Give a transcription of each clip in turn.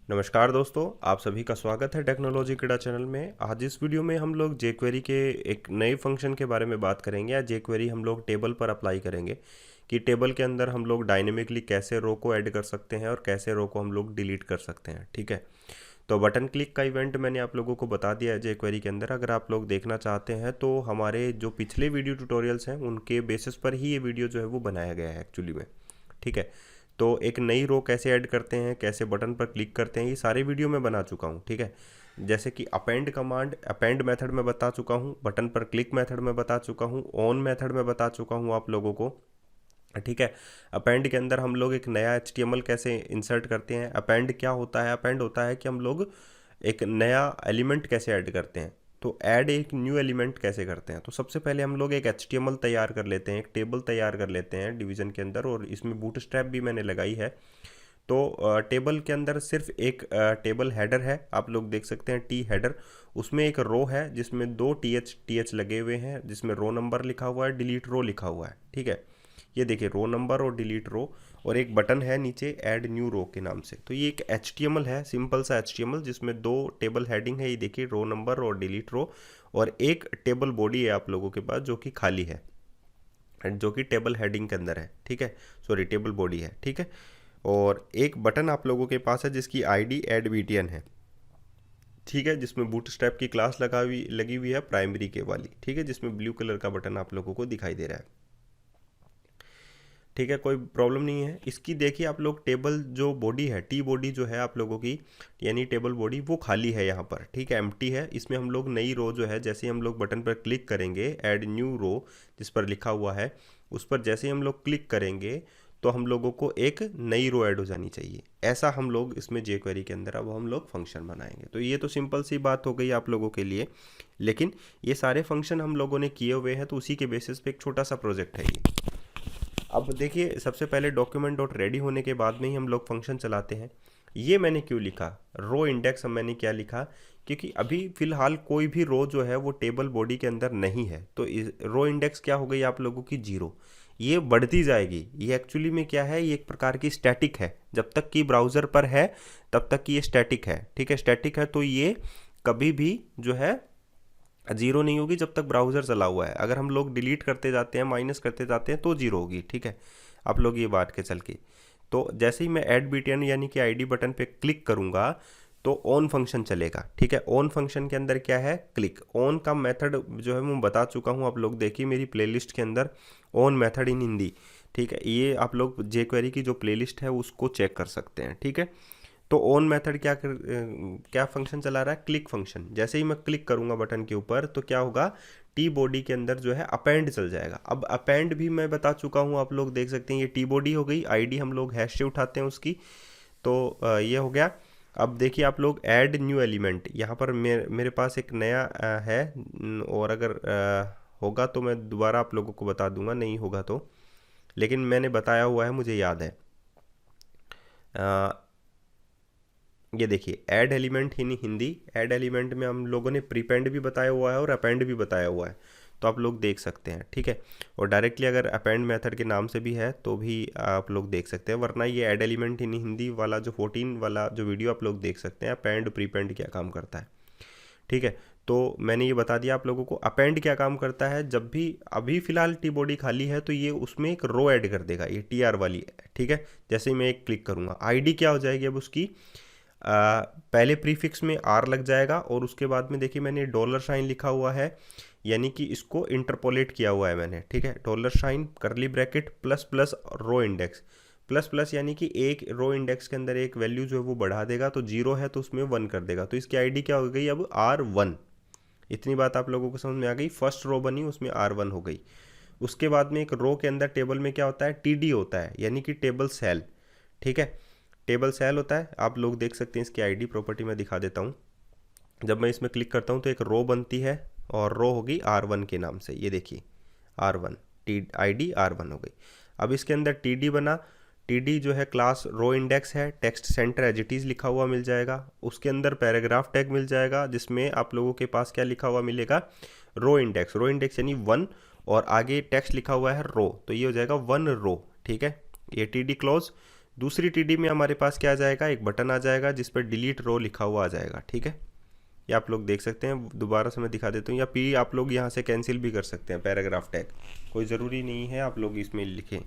नमस्कार दोस्तों, आप सभी का स्वागत है टेक्नोलॉजी क्रीड़ा चैनल में। आज इस वीडियो में हम लोग जेक्वेरी के एक नए फंक्शन के बारे में बात करेंगे या जेक्वेरी हम लोग टेबल पर अप्लाई करेंगे कि टेबल के अंदर हम लोग डायनेमिकली कैसे रो को ऐड कर सकते हैं और कैसे रो को हम लोग डिलीट कर सकते हैं। ठीक है, तो बटन क्लिक का इवेंट मैंने आप लोगों को बता दिया है जेक्वेरी के अंदर। अगर आप लोग देखना चाहते हैं तो हमारे जो पिछले वीडियो ट्यूटोरियल्स हैं उनके बेसिस पर ही ये वीडियो जो है वो बनाया गया है एक्चुअली में। ठीक है, तो एक नई रो कैसे ऐड करते हैं, कैसे बटन पर क्लिक करते हैं, ये सारे वीडियो मैं बना चुका हूँ। ठीक है, जैसे कि अपेंड कमांड, अपेंड मेथड में बता चुका हूँ, बटन पर क्लिक मेथड में बता चुका हूँ, ऑन मेथड में बता चुका हूँ आप लोगों को। ठीक है, अपेंड के अंदर हम लोग एक नया HTML कैसे इंसर्ट करते हैं। अपेंड क्या होता है? अपेंड होता है कि हम लोग एक नया एलिमेंट कैसे ऐड करते हैं। तो ऐड एक न्यू एलिमेंट कैसे करते हैं, तो सबसे पहले हम लोग एक HTML तैयार कर लेते हैं, एक टेबल तैयार कर लेते हैं डिवीजन के अंदर, और इसमें बूटस्ट्रैप भी मैंने लगाई है। तो टेबल के अंदर सिर्फ एक टेबल हेडर है, आप लोग देख सकते हैं टी हेडर। उसमें एक रो है जिसमें दो टी एच लगे हुए हैं, जिसमें रो नंबर लिखा हुआ है, डिलीट रो लिखा हुआ है। ठीक है, ये देखिए रो नंबर और डिलीट रो, और एक बटन है नीचे ऐड न्यू रो के नाम से। तो ये एक HTML है, सिंपल सा HTML, जिसमें दो टेबल हेडिंग है, ये देखिए रो नंबर और डिलीट रो, और एक टेबल बॉडी है आप लोगों के पास जो कि खाली है, जो कि टेबल हेडिंग के अंदर है। ठीक है, सॉरी टेबल बॉडी है। ठीक है, और एक बटन आप लोगों के पास है जिसकी ID ऐड BTN है। ठीक है, जिसमें बूटस्ट्रैप की क्लास लगी हुई है प्राइमरी के वाली। ठीक है, जिसमें ब्लू कलर का बटन आप लोगों को दिखाई दे रहा है। ठीक है, कोई प्रॉब्लम नहीं है इसकी। देखिए आप लोग टेबल जो बॉडी है, टी बॉडी जो है आप लोगों की, यानी टेबल बॉडी वो खाली है यहाँ पर। ठीक है, एम्प्टी है। इसमें हम लोग नई रो जो है, जैसे ही हम लोग बटन पर क्लिक करेंगे ऐड न्यू रो जिस पर लिखा हुआ है, उस पर जैसे ही हम लोग क्लिक करेंगे तो हम लोगों को एक नई रो ऐड हो जानी चाहिए। ऐसा हम लोग इसमें जेक्वेरी के अंदर अब हम लोग फंक्शन बनाएंगे। तो ये तो सिंपल सी बात हो गई आप लोगों के लिए, लेकिन ये सारे फंक्शन हम लोगों ने किए हुए हैं, तो उसी के बेसिस पे एक छोटा सा प्रोजेक्ट है ये। अब देखिए, सबसे पहले डॉक्यूमेंट डॉट रेडी होने के बाद में ही हम लोग फंक्शन चलाते हैं। ये मैंने क्यों लिखा रो इंडेक्स, मैंने क्या लिखा, क्योंकि अभी फिलहाल कोई भी रो जो है वो टेबल बॉडी के अंदर नहीं है। तो रो इंडेक्स क्या हो गई आप लोगों की? 0। ये बढ़ती जाएगी। ये एक्चुअली में क्या है, ये एक प्रकार की स्टैटिक है। जब तक कि ब्राउज़र पर है तब तक कि ये स्टैटिक है। ठीक है, स्टैटिक है, तो ये कभी भी जो है 0 नहीं होगी जब तक ब्राउज़र चला हुआ है। अगर हम लोग डिलीट करते जाते हैं, माइनस करते जाते हैं, तो 0 होगी। ठीक है, आप लोग ये बात के चल के, तो जैसे ही मैं ऐड BTN यानी कि ID बटन पे क्लिक करूंगा तो ऑन फंक्शन चलेगा। ठीक है, ऑन फंक्शन के अंदर क्या है? क्लिक। ऑन का मेथड जो है मैं बता चुका हूँ, आप लोग देखिए मेरी प्लेलिस्ट के अंदर ऑन मेथड इन हिंदी। ठीक है, ये आप लोग जेक्वेरी की जो प्लेलिस्ट है उसको चेक कर सकते हैं। ठीक है, तो ऑन मेथड क्या फंक्शन चला रहा है? Click function. जैसे ही मैं क्लिक करूंगा बटन के ऊपर तो क्या होगा? टी बॉडी के अंदर जो है अपेंड चल जाएगा। अब अपेंड भी मैं बता चुका हूं, आप लोग देख सकते हैं ये टी बॉडी हो गई, ID हम लोग हैश से उठाते हैं उसकी। तो ये हो गया। अब देखिए आप लोग ऐड न्यू एलिमेंट, यहाँ पर मेरे पास एक नया है, और अगर होगा तो मैं दोबारा आप लोगों को बता दूंगा, नहीं होगा तो, लेकिन मैंने बताया हुआ है, मुझे याद है। ये देखिए ऐड एलिमेंट ही नहीं, हिंदी ऐड एलिमेंट में हम लोगों ने प्रीपेंड भी बताया हुआ है और अपेंड भी बताया हुआ है, तो आप लोग देख सकते हैं। ठीक है, और डायरेक्टली अगर अपेंड मेथड के नाम से भी है तो भी आप लोग देख सकते हैं, वरना ये ऐड एलिमेंट ही नहीं हिंदी वाला जो 14 वाला जो वीडियो आप लोग देख सकते हैं, अपेंड प्रीपेंड क्या काम करता है। ठीक है, तो मैंने ये बता दिया आप लोगों को। अपेंड क्या काम करता है? जब भी अभी फिलहाल टी बॉडी खाली है तो ये उसमें एक रो ऐड कर देगा, ये TR वाली। ठीक है, जैसे ही मैं एक क्लिक करूँगा ID क्या हो जाएगी अब उसकी? पहले प्रीफिक्स में R लग जाएगा, और उसके बाद में देखिए मैंने $साइन लिखा हुआ है, यानी कि इसको इंटरपोलेट किया हुआ है मैंने। ठीक है, $sign curly bracket plus plus row index, plus plus यानी कि एक रो इंडेक्स के अंदर एक वैल्यू जो है वो बढ़ा देगा, तो 0 है तो उसमें 1 कर देगा, तो इसकी ID क्या हो गई अब? R1। इतनी बात आप लोगों को समझ में आ गई। फर्स्ट रो बनी उसमें R1 हो गई। उसके बाद में एक रो के अंदर टेबल में क्या होता है? TD होता है, यानी कि टेबल सेल। ठीक है, टेबल सेल होता है, आप लोग देख सकते हैं इसकी ID प्रॉपर्टी मैं दिखा देता हूँ। जब मैं इसमें क्लिक करता हूँ तो एक रो बनती है, और रो होगी R1 के नाम से। ये देखिए R1, ID R1 हो गई। अब इसके अंदर TD बना। TD जो है क्लास रो इंडेक्स है, text center as it is लिखा हुआ मिल जाएगा। उसके अंदर पैराग्राफ टैग मिल जाएगा, जिसमें आप लोगों के पास क्या लिखा हुआ मिलेगा? रो इंडेक्स यानी 1, और आगे टेक्स्ट लिखा हुआ है रो, तो ये हो जाएगा 1 रो। ठीक है, ये TD क्लोज दूसरी टीडी में हमारे पास क्या आ जाएगा, एक बटन आ जाएगा जिस पर डिलीट रो लिखा हुआ आ जाएगा। ठीक है, ये आप लोग देख सकते हैं। दोबारा से मैं दिखा देता हूँ, या पी आप लोग यहाँ से कैंसिल भी कर सकते हैं पैराग्राफ टैग, कोई ज़रूरी नहीं है आप लोग इसमें लिखें,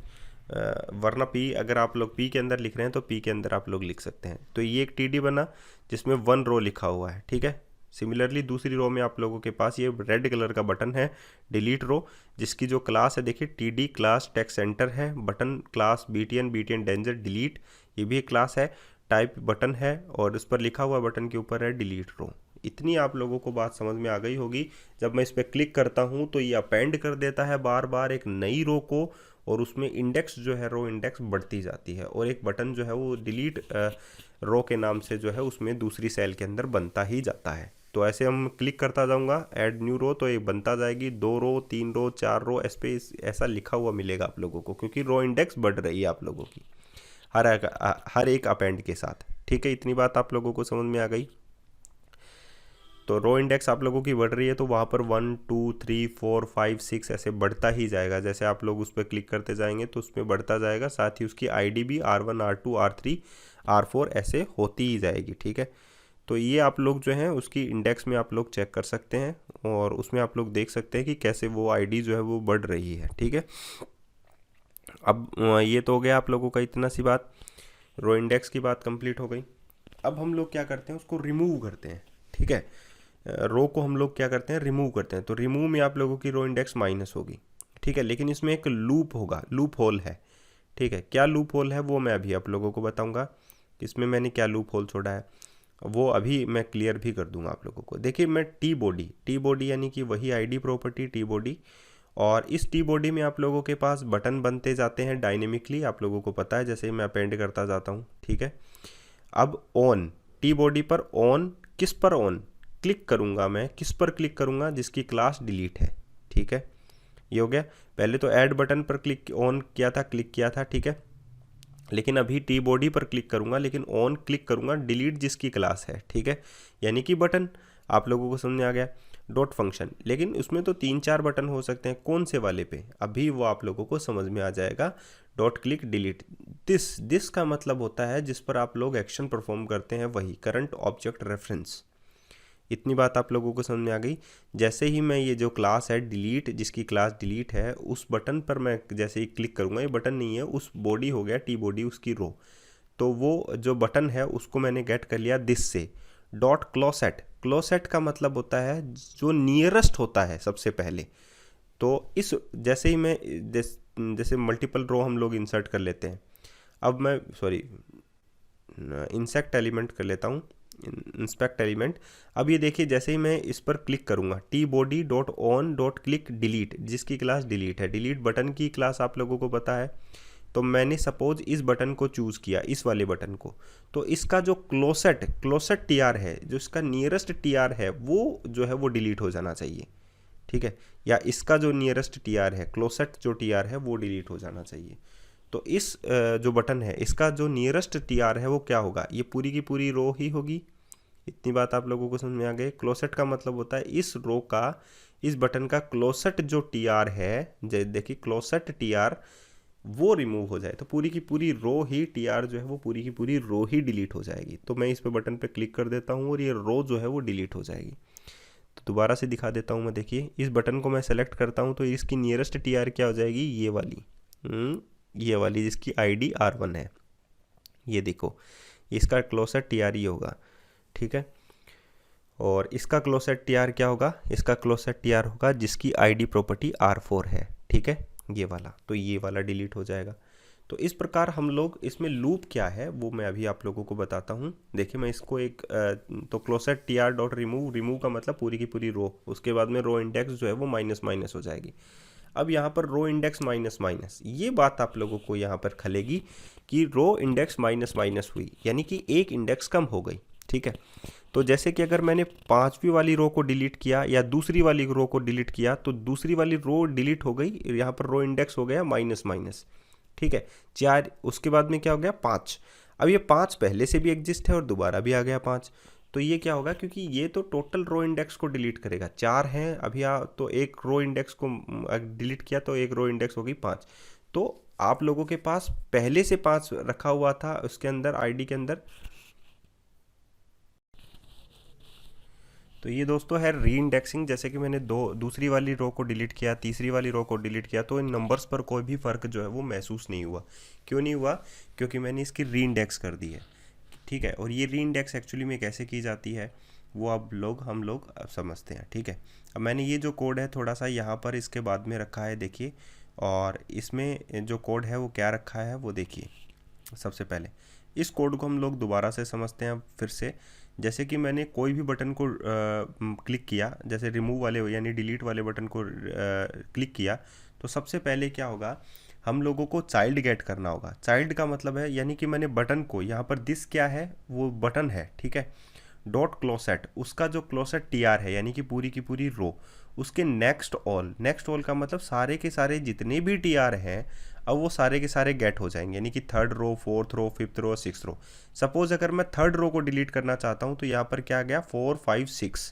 वरना पी अगर आप लोग पी के अंदर लिख रहे हैं तो पी के अंदर आप लोग लिख सकते हैं। तो ये एक टीडी बना जिसमें 1 रो लिखा हुआ है। ठीक है, सिमिलरली दूसरी रो में आप लोगों के पास ये रेड कलर का बटन है डिलीट रो, जिसकी जो क्लास है देखिए टीडी क्लास टेक्स्ट सेंटर है, button class BTN danger delete, ये भी एक क्लास है, टाइप बटन है और उस पर लिखा हुआ बटन के ऊपर है डिलीट रो। इतनी आप लोगों को बात समझ में आ गई होगी। जब मैं इस पर क्लिक करता हूँ तो ये अपेंड कर देता है बार बार एक नई रो को, और उसमें इंडेक्स जो है रो इंडेक्स बढ़ती जाती है, और एक बटन जो है वो डिलीट रो के नाम से जो है उसमें दूसरी सेल के अंदर बनता ही जाता है। तो ऐसे हम क्लिक करता जाऊंगा ऐड न्यू रो, तो ये बनता जाएगी 2 रो 3 रो 4 रो, इस पे ऐसा लिखा हुआ मिलेगा आप लोगों को, क्योंकि रो इंडेक्स बढ़ रही है आप लोगों की हर एक अपेंड के साथ। ठीक है, इतनी बात आप लोगों को समझ में आ गई। तो रो इंडेक्स आप लोगों की बढ़ रही है तो वहाँ पर 1 2 3 4 5 6 ऐसे बढ़ता ही जाएगा। जैसे आप लोग उस पर क्लिक करते जाएंगे तो उसमें बढ़ता जाएगा, साथ ही उसकी आईडी भी R1 R2 R3 R4 ऐसे होती ही जाएगी। ठीक है, तो ये आप लोग जो है उसकी इंडेक्स में आप लोग चेक कर सकते हैं, और उसमें आप लोग देख सकते हैं कि कैसे वो आईडी जो है वो बढ़ रही है। ठीक है, अब ये तो हो गया आप लोगों का इतना सी बात, रो इंडेक्स की बात कंप्लीट हो गई। अब हम लोग क्या करते हैं, उसको रिमूव करते हैं। ठीक है, रो को हम लोग क्या करते हैं, रिमूव करते हैं। तो रिमूव में आप लोगों की रो इंडेक्स माइनस होगी। ठीक है, लेकिन इसमें एक लूप होगा, लूप होल है। ठीक है, क्या लूप होल है वो मैं अभी आप लोगों को बताऊंगा, इसमें मैंने क्या लूप होल छोड़ा है वो अभी मैं क्लियर भी कर दूंगा आप लोगों को। देखिए मैं टी बॉडी यानी कि वही आईडी प्रॉपर्टी टी बॉडी, और इस टी बॉडी में आप लोगों के पास बटन बनते जाते हैं डायनेमिकली, आप लोगों को पता है, जैसे मैं अपेंड करता जाता हूँ। ठीक है, अब ऑन टी बॉडी पर ऑन, किस पर ऑन क्लिक करूँगा मैं, किस पर क्लिक करूँगा, जिसकी क्लास डिलीट है। ठीक है, ये हो गया। पहले तो ऐड बटन पर क्लिक ऑन किया था, क्लिक किया था। ठीक है, लेकिन अभी टी बॉडी पर क्लिक करूँगा, लेकिन ऑन क्लिक करूँगा डिलीट जिसकी क्लास है। ठीक है, यानी कि बटन आप लोगों को समझ में आ गया। डॉट फंक्शन, लेकिन उसमें तो 3 4 बटन हो सकते हैं, कौन से वाले पे अभी वो आप लोगों को समझ में आ जाएगा। डॉट क्लिक डिलीट दिस का मतलब होता है जिस पर आप लोग एक्शन परफॉर्म करते हैं, वही करंट ऑब्जेक्ट रेफरेंस। इतनी बात आप लोगों को समझ में आ गई। जैसे ही मैं ये जो क्लास है डिलीट, जिसकी क्लास डिलीट है, उस बटन पर मैं जैसे ही क्लिक करूँगा, ये बटन नहीं है, उस बॉडी हो गया टी बॉडी, उसकी रो, तो वो जो बटन है उसको मैंने गेट कर लिया दिस से। डॉट क्लोसेट का मतलब होता है जो नियरेस्ट होता है सबसे पहले। तो इस जैसे ही मैं जैसे मल्टीपल रो हम लोग इंसर्ट कर लेते हैं, अब मैं इंसेक्ट एलिमेंट कर लेता हूँ, इंस्पेक्ट एलिमेंट। अब ये देखिए जैसे ही मैं इस पर क्लिक करूँगा T body dot on dot click delete, जिसकी क्लास डिलीट है, डिलीट बटन की क्लास आप लोगों को पता है। तो मैंने सपोज इस बटन को चूज़ किया, इस वाले बटन को, तो इसका जो क्लोसेट टीआर है, जो इसका नियरेस्ट टीआर है, वो जो है वो डिलीट हो जाना चाहिए। ठीक है, या इसका जो नियरेस्ट टीआर है, क्लोसेट जो टीआर है वो डिलीट हो जाना चाहिए। तो इस जो बटन है इसका जो नियरेस्ट टीआर है वो क्या होगा, ये पूरी की पूरी रो ही होगी। इतनी बात आप लोगों को समझ में आ गई। क्लोसेट का मतलब होता है इस रो का, इस बटन का क्लोसेट जो टीआर है, देखिए क्लोसेट टीआर वो रिमूव हो जाए तो पूरी की पूरी रो ही टीआर जो है वो पूरी की पूरी रो ही डिलीट हो जाएगी। तो मैं इस पे बटन पे क्लिक कर देता हूँ और ये रो जो है वो डिलीट हो जाएगी। तो दोबारा से दिखा देता हूँ मैं, देखिए इस बटन को मैं सेलेक्ट करता हूँ तो इसकी नियरेस्ट टीआर क्या हो जाएगी, ये वाली जिसकी आईडी R1 है। ये देखो इसका क्लोसेट टीआर ही होगा। ठीक है, और इसका क्लोसेट टीआर क्या होगा, इसका क्लोसेट टीआर होगा जिसकी आईडी प्रॉपर्टी R4 है। ठीक है, ये वाला, तो ये वाला डिलीट हो जाएगा। तो इस प्रकार हम लोग, इसमें लूप क्या है वो मैं अभी आप लोगों को बताता हूँ। देखिए मैं इसको एक तो क्लोसेट टीआर डॉट रिमूव का मतलब पूरी की पूरी रो, उसके बाद में रो इंडेक्स जो है वो माइनस माइनस हो जाएगी। अब यहाँ पर रो इंडेक्स माइनस माइनस, ये बात आप लोगों को यहाँ पर खलेगी कि रो इंडेक्स माइनस माइनस हुई, यानी कि एक इंडेक्स कम हो गई। ठीक है, तो जैसे कि अगर मैंने 5वीं वाली रो को डिलीट किया या दूसरी वाली रो को डिलीट किया तो दूसरी वाली रो डिलीट हो गई, यहाँ पर रो इंडेक्स हो गया माइनस माइनस। ठीक है, 4, उसके बाद में क्या हो गया 5। अब ये 5 पहले से भी एग्जिस्ट है और दोबारा भी आ गया 5, तो ये क्या होगा, क्योंकि ये तो टोटल रो इंडेक्स को डिलीट करेगा। 4 हैं अभी तो एक रो इंडेक्स को डिलीट किया तो एक रो इंडेक्स होगी 5, तो आप लोगों के पास पहले से 5 रखा हुआ था उसके अंदर आईडी के अंदर। तो ये दोस्तों है री इंडेक्सिंग। जैसे कि मैंने दूसरी वाली रो को डिलीट किया, तीसरी वाली रो को डिलीट किया, तो इन नंबर्स पर कोई भी फ़र्क जो है वो महसूस नहीं हुआ। क्यों नहीं हुआ? क्योंकि मैंने इसकी री इंडेक्स कर दी है। ठीक है, और ये री इंडेक्स एक्चुअली में कैसे की जाती है वो हम लोग अब समझते हैं। ठीक है, अब मैंने ये जो कोड है थोड़ा सा यहाँ पर इसके बाद में रखा है, देखिए। और इसमें जो कोड है वो क्या रखा है वो देखिए। सबसे पहले इस कोड को हम लोग दोबारा से समझते हैं फिर से। जैसे कि मैंने कोई भी बटन को क्लिक किया, जैसे रिमूव वाले यानी डिलीट वाले बटन को क्लिक किया, तो सबसे पहले क्या होगा, हम लोगों को चाइल्ड गेट करना होगा। चाइल्ड का मतलब है यानी कि मैंने बटन को यहाँ पर दिस क्या है, वो बटन है, ठीक है। डॉट क्लोसेट, उसका जो क्लोसेट टीआर है यानी कि पूरी की पूरी रो, उसके नेक्स्ट ऑल का मतलब सारे के सारे जितने भी टीआर हैं अब वो सारे के सारे गेट हो जाएंगे, यानी कि third row, fourth row, fifth row, six row. Suppose अगर मैं थर्ड रो को डिलीट करना चाहता हूँ तो यहाँ पर क्या आ गया 4, 5, 6।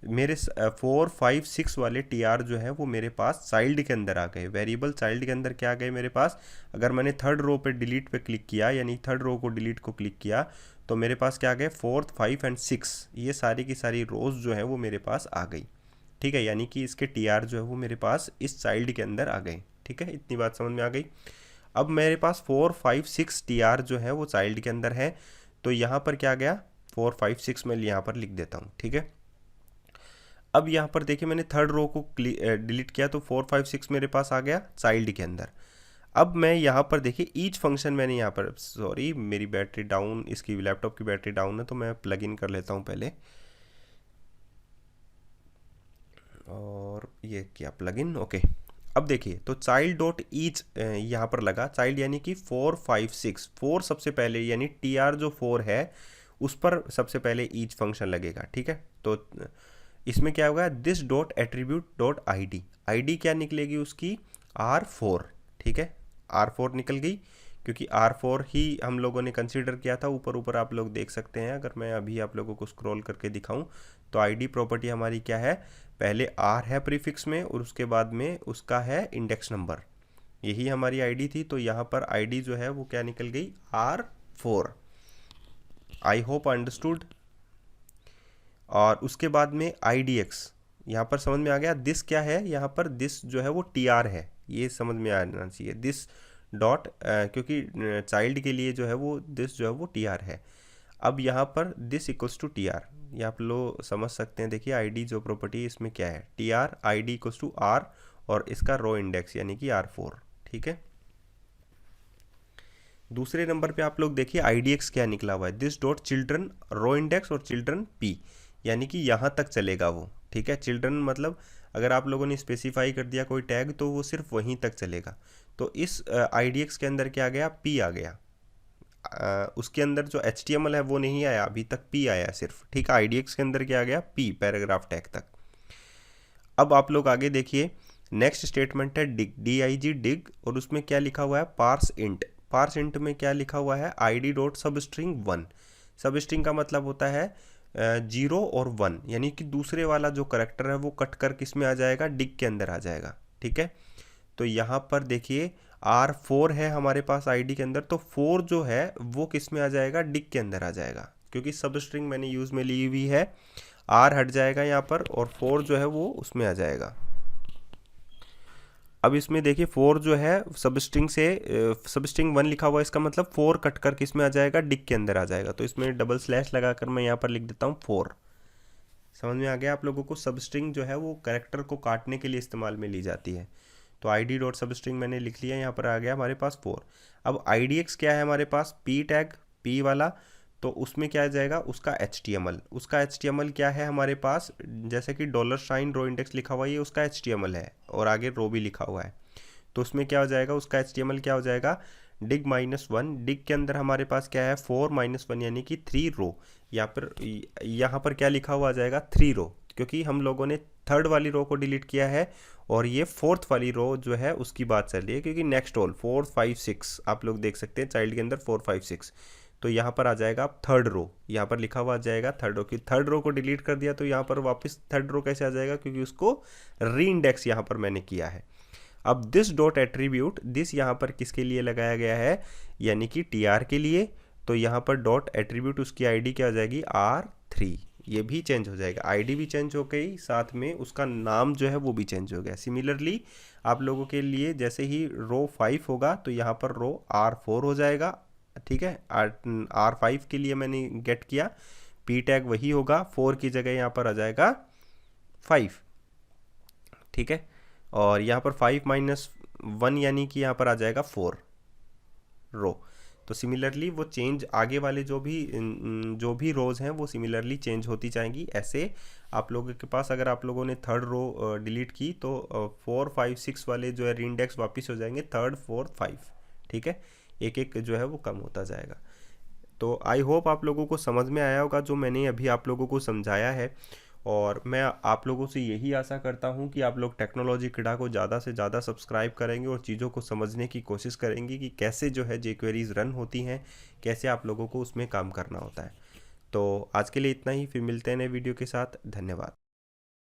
मेरे 4, 5, 6 वाले टीआर जो है वो मेरे पास चाइल्ड के अंदर आ गए। वेरिएबल चाइल्ड के अंदर क्या आ गए मेरे पास। अगर मैंने थर्ड रो पे डिलीट पे क्लिक किया, यानी थर्ड रो को डिलीट को क्लिक किया, तो मेरे पास क्या आ गए 4, 5 एंड 6। ये सारी की सारी रोज जो है वो मेरे पास आ गई। ठीक है, यानी कि इसके टीआर जो है वो मेरे पास इस चाइल्ड के अंदर आ गए। ठीक है, इतनी बात समझ में आ गई। अब मेरे पास 4, 5, 6 टीआर जो है वो चाइल्ड के अंदर है, तो यहाँ पर क्या गया 4, 5, 6 मैं यहाँ पर लिख देता हूँ। ठीक है, अब यहाँ पर देखिए मैंने थर्ड रो को डिलीट किया तो 4, 5, 6 मेरे पास आ गया चाइल्ड के अंदर। अब मैं यहाँ पर देखिए ईच फंक्शन मैंने यहाँ पर, सॉरी मेरी बैटरी डाउन, इसकी लैपटॉप की बैटरी डाउन है तो मैं प्लग इन कर लेता हूँ पहले। और ये क्या प्लग इन, ओके। अब देखिए तो चाइल्ड डॉट ईच यहाँ पर लगा, चाइल्ड यानी कि 4, 5, 6, 4 सबसे पहले, यानी टीआर जो 4 है उस पर सबसे पहले ईच फंक्शन लगेगा। ठीक है, तो इसमें क्या होगा this dot attribute dot I D क्या निकलेगी उसकी R4। ठीक है, R4 निकल गई, क्योंकि R4 ही हम लोगों ने कंसीडर किया था। ऊपर ऊपर आप लोग देख सकते हैं, अगर मैं अभी आप लोगों को स्क्रॉल करके दिखाऊं तो आईडी प्रॉपर्टी हमारी क्या है, पहले R है प्रीफिक्स में और उसके बाद में उसका है इंडेक्स नंबर, यही हमारी आईडी थी। तो यहाँ पर आईडी जो है वो क्या निकल गई R4। I hope understood. और उसके बाद में IDX, यहाँ पर समझ में आ गया। दिस क्या है, यहाँ पर दिस जो है वो TR है, ये समझ में आना चाहिए। दिस डॉट क्योंकि चाइल्ड के लिए जो है वो दिस जो है वो TR है। अब यहाँ पर दिस इक्वल्स टू TR, ये आप लोग समझ सकते हैं। देखिए आईडी जो प्रॉपर्टी इसमें क्या है, TR ID equals to R और इसका रो इंडेक्स यानी कि R4। ठीक है, दूसरे नंबर पे आप लोग देखिए IDX क्या निकला हुआ है, this dot children row index और चिल्ड्रन P, यानी कि यहाँ तक चलेगा वो। ठीक है, चिल्ड्रन मतलब अगर आप लोगों ने स्पेसिफाई कर दिया कोई टैग तो वो सिर्फ वहीं तक चलेगा। तो इस IDX के अंदर क्या आ गया, P आ गया। उसके अंदर जो HTML है वो नहीं आया अभी तक, P आया सिर्फ। ठीक है, IDX के अंदर क्या आ गया P, पैराग्राफ टैग तक। अब आप लोग आगे देखिए, नेक्स्ट स्टेटमेंट है डिग, DIG डिग, और उसमें क्या लिखा हुआ है पार्स इंट। पार्स इंट में क्या लिखा हुआ है ID डॉट सब स्ट्रिंग 1। सब स्ट्रिंग का मतलब होता है 0 और 1, यानी कि दूसरे वाला जो करेक्टर है वो कट कर किस में आ जाएगा, डिग के अंदर आ जाएगा। ठीक है, तो यहाँ पर देखिए R4 है हमारे पास आईडी के अंदर, तो 4 जो है वो किस में आ जाएगा, डिग के अंदर आ जाएगा, क्योंकि सब स्ट्रिंग मैंने यूज़ में ली हुई है। R हट जाएगा यहाँ पर और 4 जो है वो उसमें आ जाएगा। अब इसमें देखिए 4 जो है सब स्ट्रिंग 1 लिखा हुआ है, इसका मतलब 4 कट कर किस में आ जाएगा, डिग के अंदर आ जाएगा। तो इसमें डबल स्लैश लगाकर मैं यहाँ पर लिख देता हूँ 4। समझ में आ गया आप लोगों को। सब स्ट्रिंग जो है वो कैरेक्टर को काटने के लिए इस्तेमाल में ली जाती है। तो ID डॉट सब स्ट्रिंग मैंने लिख लिया, यहाँ पर आ गया हमारे पास 4। अब IDX क्या है हमारे पास, P टैग, P वाला, तो उसमें क्या आ जाएगा उसका HTML। उसका HTML क्या है हमारे पास, जैसे कि $साइन रो इंडेक्स लिखा हुआ है, ये उसका HTML है और आगे रो भी लिखा हुआ है। तो उसमें क्या हो जाएगा, उसका HTML क्या हो जाएगा डिग -1। डिग के अंदर हमारे पास क्या है 4 - 1 यानी कि 3 रो। यहाँ पर क्या लिखा हुआ आ जाएगा 3 रो, क्योंकि हम लोगों ने थर्ड वाली रो को डिलीट किया है और ये फोर्थ वाली रो जो है उसकी बात चल रही है, क्योंकि नेक्स्ट ऑल 4, 5, 6 आप लोग देख सकते हैं चाइल्ड के अंदर 4, 5, 6। तो यहाँ पर आ जाएगा आप थर्ड रो, यहाँ पर लिखा हुआ आ जाएगा थर्ड रो की। थर्ड रो को डिलीट कर दिया तो यहाँ पर वापस थर्ड रो कैसे आ जाएगा, क्योंकि उसको री इंडेक्स यहाँ पर मैंने किया है। अब दिस डॉट एट्रीब्यूट, दिस यहाँ पर किसके लिए लगाया गया है, यानी कि TR के लिए। तो यहाँ पर डॉट एट्रीब्यूट उसकी ID क्या हो जाएगी, R3। ये भी चेंज हो जाएगा, ID भी चेंज हो गई, साथ में उसका नाम जो है वो भी चेंज हो गया। सिमिलरली आप लोगों के लिए जैसे ही रो 5 होगा तो यहाँ पर रो R4 हो जाएगा, ठीक है। R5 के लिए मैंने गेट किया, P टैग वही होगा, 4 की जगह यहाँ पर आ जाएगा 5, ठीक है। और यहाँ पर 5 - 1 यानी कि यहाँ पर आ जाएगा 4 रो। तो सिमिलरली वो चेंज आगे वाले जो भी रोज़ हैं वो सिमिलरली चेंज होती जाएंगी। ऐसे आप लोगों के पास अगर आप लोगों ने थर्ड रो डिलीट की तो 4, 5, 6 वाले जो है रीइंडेक्स वापस हो जाएंगे, 3rd, 4th, 5, ठीक है। एक एक जो है वो कम होता जाएगा। तो आई होप आप लोगों को समझ में आया होगा जो मैंने अभी आप लोगों को समझाया है। और मैं आप लोगों से यही आशा करता हूं कि आप लोग टेक्नोलॉजी किडा को ज़्यादा से ज़्यादा सब्सक्राइब करेंगे और चीज़ों को समझने की कोशिश करेंगे कि कैसे जो है jQuery's रन होती हैं, कैसे आप लोगों को उसमें काम करना होता है। तो आज के लिए इतना ही, फिर मिलते हैं नए वीडियो के साथ। धन्यवाद।